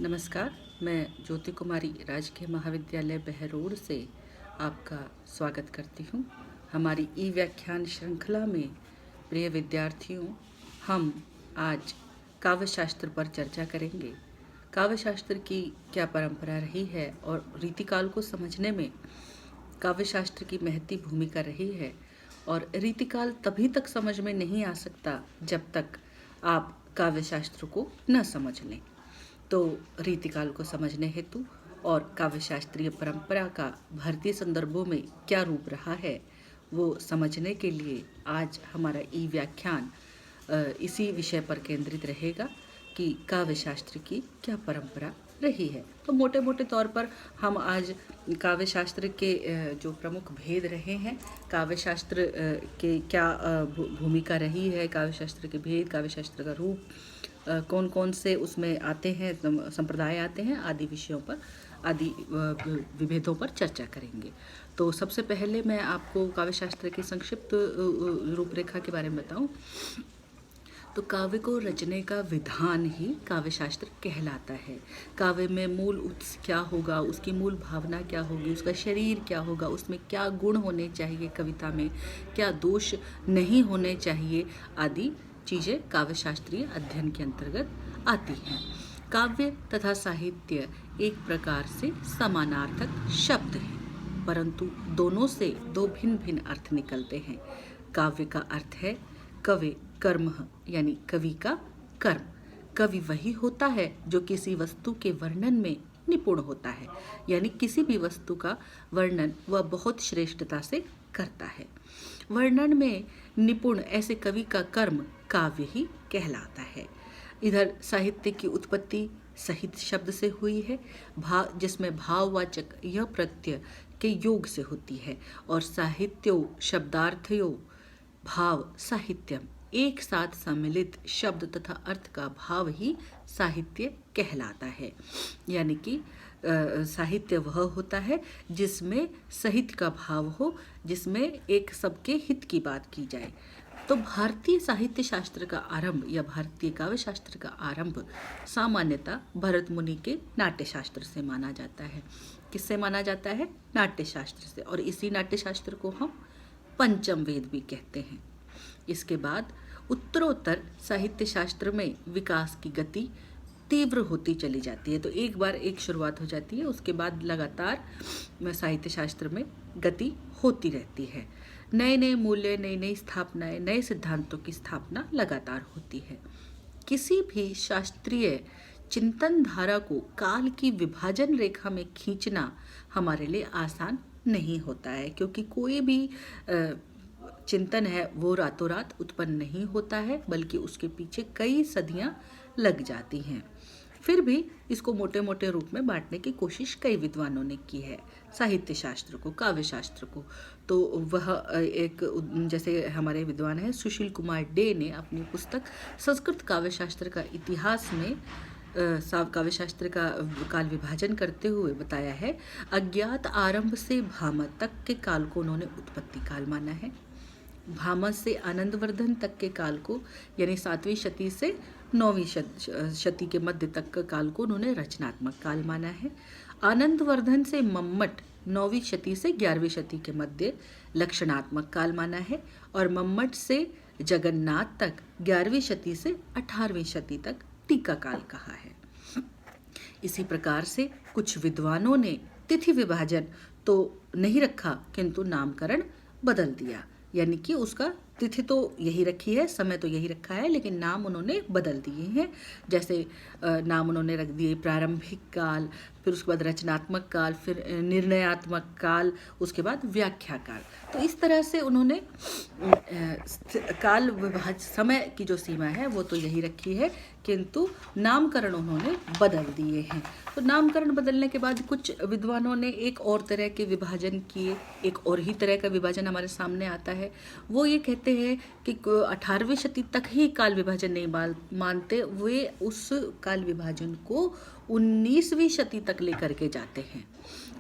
नमस्कार। मैं ज्योति कुमारी राजकीय महाविद्यालय बहरोड से आपका स्वागत करती हूँ। हमारी ई व्याख्यान श्रृंखला में प्रिय विद्यार्थियों, हम आज काव्य शास्त्र पर चर्चा करेंगे। काव्य शास्त्र की क्या परंपरा रही है और रीतिकाल को समझने में काव्य शास्त्र की महती भूमिका रही है, और रीतिकाल तभी तक समझ में नहीं आ सकता जब तक आप काव्य शास्त्र को न समझ लें। तो रीतिकाल को समझने हेतु और काव्य शास्त्रीय परंपरा का भारतीय संदर्भों में क्या रूप रहा है, वो समझने के लिए आज हमारा ई व्याख्यान इसी विषय पर केंद्रित रहेगा कि काव्य शास्त्र की क्या परंपरा रही है। तो मोटे मोटे तौर पर हम आज काव्य शास्त्र के जो प्रमुख भेद रहे हैं, काव्य शास्त्र के क्या भूमिका रही है, काव्य शास्त्र के भेद, काव्य शास्त्र का रूप, कौन कौन से उसमें आते हैं, संप्रदाय आते हैं, आदि विषयों पर, आदि विभेदों पर चर्चा करेंगे। तो सबसे पहले मैं आपको काव्य शास्त्र की संक्षिप्त रूपरेखा के बारे में बताऊं तो काव्य को रचने का विधान ही काव्य शास्त्र कहलाता है। काव्य में मूल उत्स क्या होगा, उसकी मूल भावना क्या होगी, उसका शरीर क्या होगा, उसमें क्या गुण होने चाहिए, कविता में क्या दोष नहीं होने चाहिए, आदि चीज़ें काव्य शास्त्रीय अध्ययन के अंतर्गत आती हैं। काव्य तथा साहित्य एक प्रकार से समानार्थक शब्द हैं, परंतु दोनों से दो भिन्न भिन्न अर्थ निकलते हैं। काव्य का अर्थ है कवि कर्म, यानी कवि का कर्म। कवि वही होता है जो किसी वस्तु के वर्णन में निपुण होता है, यानी किसी भी वस्तु का वर्णन वह बहुत श्रेष्ठता से करता है। वर्णन में निपुण ऐसे कवि का कर्म काव्य ही कहलाता है। इधर साहित्य की उत्पत्ति सहित शब्द से हुई है, जिसमें भाववाचक यह प्रत्यय के योग से होती है, और साहित्यो शब्दार्थयो भाव साहित्यम, एक साथ सम्मिलित शब्द तथा अर्थ का भाव ही साहित्य कहलाता है। यानी कि साहित्य वह होता है जिसमें सहित का भाव हो, जिसमें एक सबके हित की बात की जाए। तो भारतीय साहित्य शास्त्र का आरंभ या भारतीय काव्य शास्त्र का आरंभ सामान्यतः भरत मुनि के नाट्य शास्त्र से माना जाता है। किससे माना जाता है? नाट्य शास्त्र से। और इसी नाट्य शास्त्र को हम पंचम वेद भी कहते हैं। इसके बाद उत्तरोत्तर साहित्य शास्त्र में विकास की गति तीव्र होती चली जाती है। तो एक बार एक शुरुआत हो जाती है, उसके बाद लगातार साहित्य शास्त्र में गति होती रहती है। नए नए मूल्य, नई नई स्थापनाएं, नए सिद्धांतों की स्थापना लगातार होती है। किसी भी शास्त्रीय चिंतन धारा को काल की विभाजन रेखा में खींचना हमारे लिए आसान नहीं होता है, क्योंकि कोई भी चिंतन है वो रातों रात उत्पन्न नहीं होता है, बल्कि उसके पीछे कई सदियां लग जाती हैं। फिर भी इसको मोटे मोटे रूप में बांटने की कोशिश कई विद्वानों ने की है साहित्य शास्त्र को, काव्य शास्त्र को। तो वह एक, जैसे हमारे विद्वान हैं सुशील कुमार डे ने अपनी पुस्तक संस्कृत काव्य शास्त्र का इतिहास में काव्य शास्त्र का काल विभाजन करते हुए बताया है, अज्ञात आरंभ से भामह तक के काल को उन्होंने उत्पत्ति काल माना है। भामह से आनंदवर्धन तक के काल को, यानी 7वीं शती से 9वीं शती के मध्य तक के काल को उन्होंने रचनात्मक काल माना है। आनंदवर्धन से मम्मट 9वीं शती से 11वीं शती के मध्य लक्षणात्मक काल माना है, और मम्मट से जगन्नाथ तक 11वीं शती से 18वीं शती तक टीका काल कहा है। इसी प्रकार से कुछ विद्वानों ने तिथि विभाजन तो नहीं रखा, किंतु नामकरण बदल दिया, यानी कि उसका तिथि तो यही रखी है, समय तो यही रखा है, लेकिन नाम उन्होंने बदल दिए हैं। जैसे नाम उन्होंने रख दिए प्रारंभिक काल, फिर उसके बाद रचनात्मक काल, फिर निर्णयात्मक काल, उसके बाद व्याख्या काल। तो इस तरह से उन्होंने काल विभाज, समय की जो सीमा है वो तो यही रखी है, किंतु नामकरण उन्होंने बदल दिए हैं। तो नामकरण बदलने के बाद कुछ विद्वानों ने एक और तरह के विभाजन किए। एक और ही तरह का विभाजन हमारे सामने आता है। वो ये कहते हैं कि 18वीं शती तक ही काल विभाजन नहीं मानते, वे उस काल विभाजन को 19वीं शती तक लेकर के जाते हैं।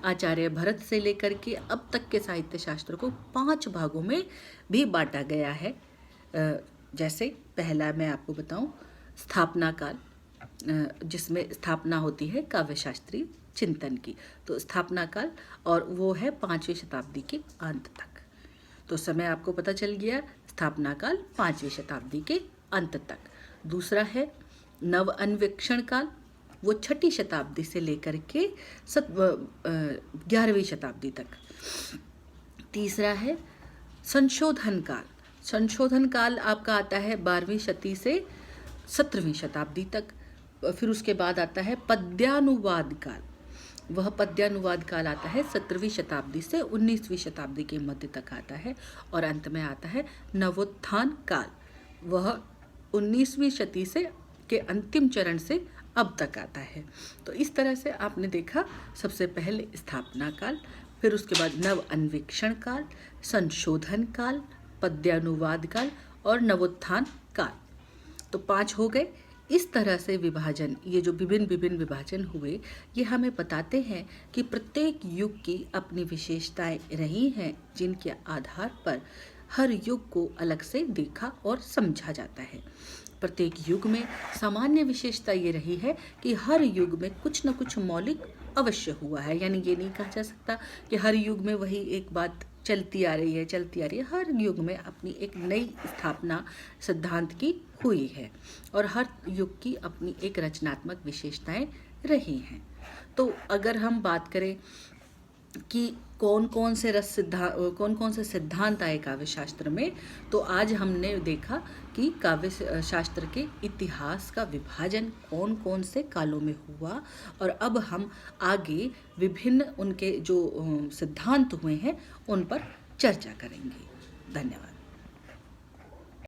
आचार्य भरत से लेकर के अब तक के साहित्य शास्त्र को 5 भागों में भी बांटा गया है। जैसे पहला मैं आपको बताऊं, स्थापना काल, जिसमें स्थापना होती है काव्य शास्त्रीय चिंतन की। तो स्थापना काल, और वो है 5वीं शताब्दी के अंत तक। तो समय आपको पता चल गया, स्थापना काल 5वीं शताब्दी के अंत तक। दूसरा है नव अन्वेक्षण काल, वो 6ठी शताब्दी से लेकर के 11वीं शताब्दी तक। तीसरा है संशोधन काल। संशोधन काल आपका आता है 12वीं शती से 17वीं शताब्दी तक। फिर उसके बाद आता है पद्यानुवाद काल। वह पद्यानुवाद काल आता है 17वीं शताब्दी से 19वीं शताब्दी के मध्य तक आता है। और अंत में आता है नवोत्थान काल। वह 19वीं शती से के अंतिम चरण से अब तक आता है। तो इस तरह से आपने देखा, सबसे पहले स्थापना काल, फिर उसके बाद नव अन्वेक्षण काल, संशोधन काल, पद्यानुवाद काल और नवोत्थान काल। तो 5 हो गए। इस तरह से विभाजन, ये जो विभिन्न विभाजन हुए, ये हमें बताते हैं कि प्रत्येक युग की अपनी विशेषताएं रही हैं, जिनके आधार पर हर युग को अलग से देखा और समझा जाता है। प्रत्येक युग में सामान्य विशेषता ये रही है कि हर युग में कुछ न कुछ मौलिक अवश्य हुआ है। यानी ये नहीं कहा जा सकता कि हर युग में वही एक बात चलती आ रही है। हर युग में अपनी एक नई स्थापना सिद्धांत की हुई है और हर युग की अपनी एक रचनात्मक विशेषताएं रही हैं। तो अगर हम बात करें कि कौन कौन से सिद्धांत आए काव्य शास्त्र में, तो आज हमने देखा कि काव्य शास्त्र के इतिहास का विभाजन कौन कौन से कालों में हुआ, और अब हम आगे विभिन्न उनके जो सिद्धांत हुए हैं उन पर चर्चा करेंगे। धन्यवाद।